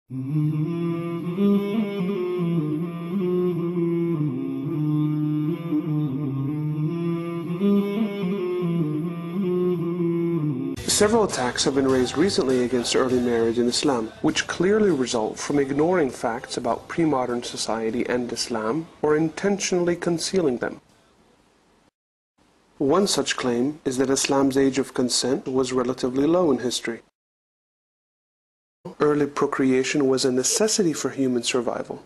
Several attacks have been raised recently against early marriage in Islam, which clearly result from ignoring facts about pre-modern society and Islam, or intentionally concealing them. One such claim is that Islam's age of consent was relatively low in history. Early procreation was a necessity for human survival.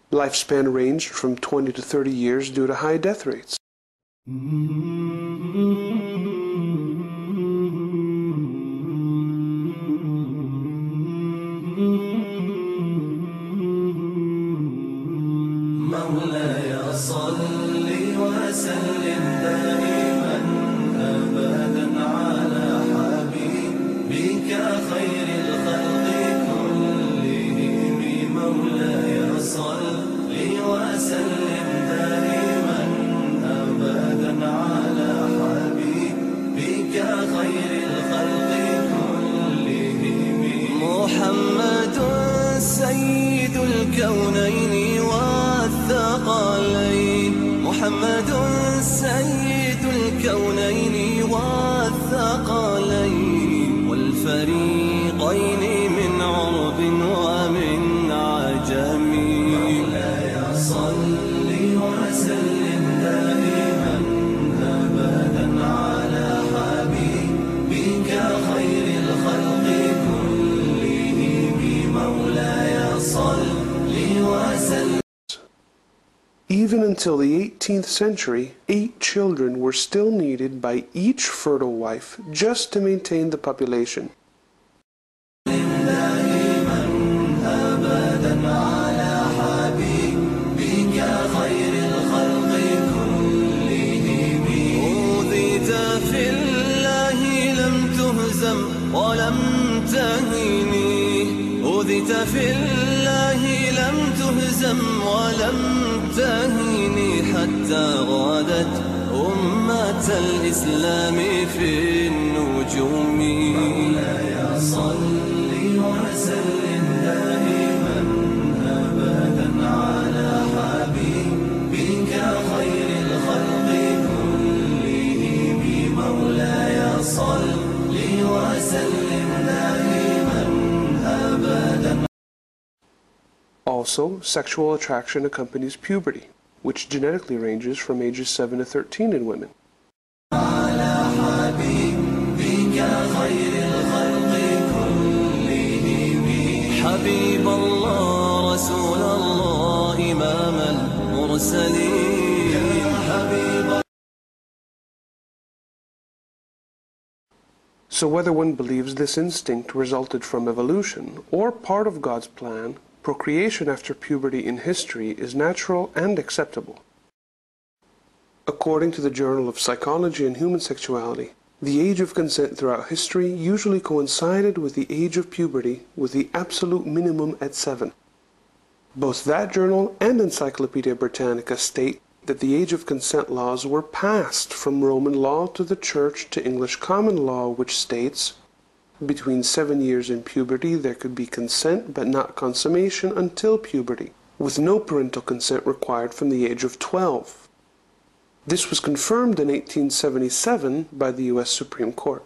Lifespan ranged from 20 to 30 years due to high death rates. مولاي صل وسلم دائما أبدا على حبيبك خير الخلق كلهم مولاي صل وسلم دائما أبدا على حبيبك خير الخلق كلهم محمد سيد الكونين والثقلين محمد سيد الكونين والثقلين والفريقين من عرب ومن عجم مولاي صل وسلم دائما أبدا على حبيبك خير الخلق كلهم مولاي صل وسلم. Even until the 18th century, 8 children were still needed by each fertile wife just to maintain the population. أوذيت في الله لم تهزم ولم تهني حتى غادت أمة الإسلام في النجوم مولاي صل وسلم دائما أبدا على حبيبك خير الخلق كلهم مولاي صل وسلم دائما أبدا. Also, sexual attraction accompanies puberty, which genetically ranges from ages 7 to 13 in women. So whether one believes this instinct resulted from evolution or part of God's plan, procreation after puberty in history is natural and acceptable. According to the Journal of Psychology and Human Sexuality, the age of consent throughout history usually coincided with the age of puberty, with the absolute minimum at 7. Both that journal and Encyclopedia Britannica state that the age of consent laws were passed from Roman law to the Church to English common law, which states, between 7 years in puberty there could be consent but not consummation until puberty, with no parental consent required from the age of 12. This was confirmed in 1877 by the U.S. Supreme Court.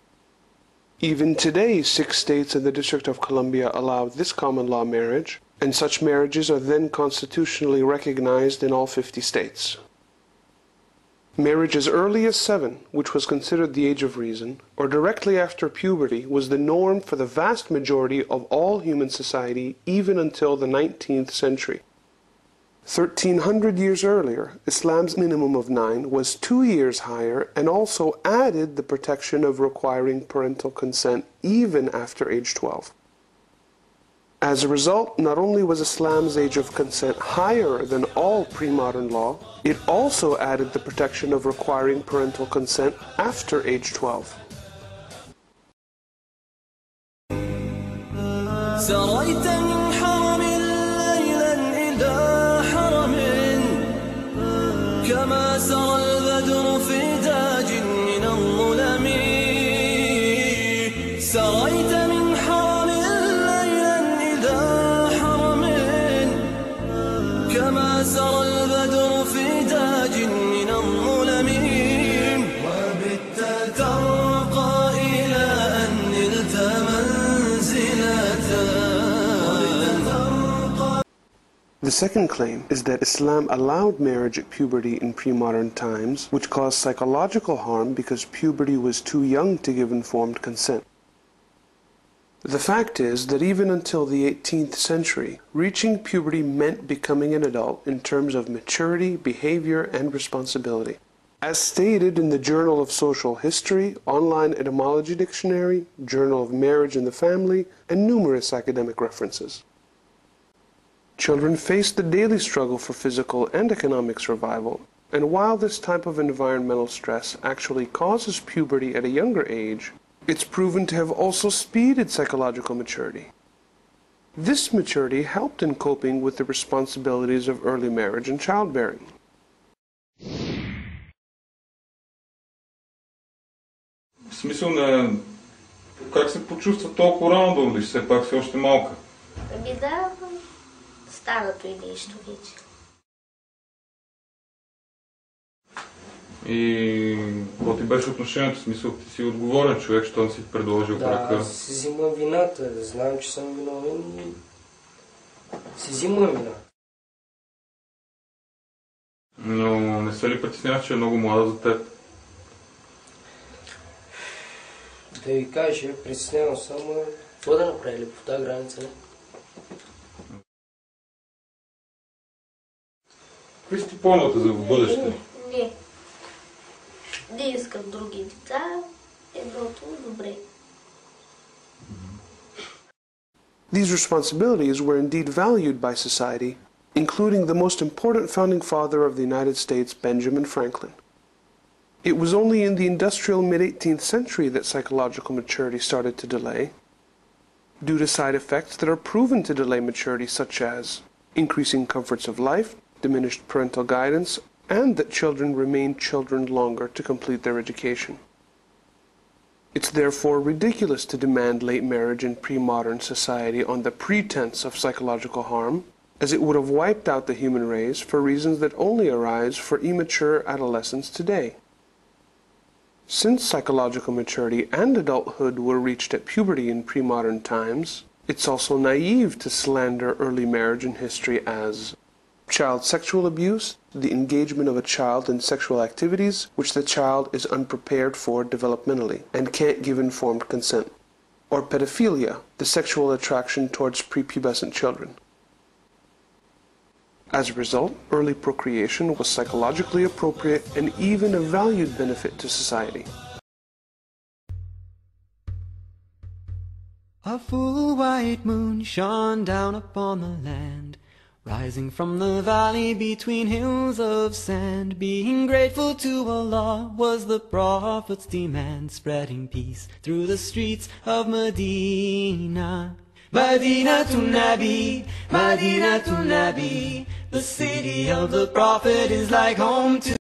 Even today, 6 states and the District of Columbia allow this common law marriage, and such marriages are then constitutionally recognized in all 50 states. Marriage as early as 7, which was considered the age of reason, or directly after puberty, was the norm for the vast majority of all human society even until the 19th century. 1300 years earlier, Islam's minimum of 9 was 2 years higher and also added the protection of requiring parental consent even after age 12. As a result, not only was Islam's age of consent higher than all pre-modern law, it also added the protection of requiring parental consent after age 12. سريت من حرم ليلا إذا The second claim is that Islam allowed marriage at puberty in pre-modern times, which caused psychological harm because puberty was too young to give informed consent. The fact is that even until the 18th century, reaching puberty meant becoming an adult in terms of maturity, behavior, and responsibility. As stated in the Journal of Social History, Online Etymology Dictionary, Journal of Marriage and the Family, and numerous academic references. Children face the daily struggle for physical and economic survival, and while this type of environmental stress actually causes puberty at a younger age, it's proven to have also speeded psychological maturity. This maturity helped in coping with the responsibilities of early marriage and childbearing. В смисъл на как се почувства толкова рано да родиш, все пак си още малка? Ами да, старото и нещо вече. И какво ти беше отношението? В смисъл, ти си отговорен човек, щом си предложил брака? Да, си взимам вината. Знам, че съм виновен и си взимам вината. Но не се ли притесняваш, че е много млада за теб? Да ви кажа, притеснявам съм, какво да направили по тази граница? Какви са ти плановете за в бъдеще? Не искам други деца, едното добре. These responsibilities were indeed valued by society, including the most important founding father of the United States, Benjamin Franklin. It was only in the industrial mid-18th century that psychological maturity started to delay, due to side effects that are proven to delay maturity, such as increasing comforts of life, diminished parental guidance, and that children remain children longer to complete their education. It's therefore ridiculous to demand late marriage in pre-modern society on the pretense of psychological harm, as it would have wiped out the human race for reasons that only arise for immature adolescents today. Since psychological maturity and adulthood were reached at puberty in pre-modern times, it's also naive to slander early marriage in history as child sexual abuse, the engagement of a child in sexual activities which the child is unprepared for developmentally and can't give informed consent, or pedophilia, the sexual attraction towards prepubescent children. As a result, early procreation was psychologically appropriate and even a valued benefit to society. A full white moon shone down upon the land, rising from the valley between hills of sand. Being grateful to Allah was the Prophet's demand, spreading peace through the streets of Medina. Madinatun Nabi, Madinatun Nabi, the city of the Prophet is like home to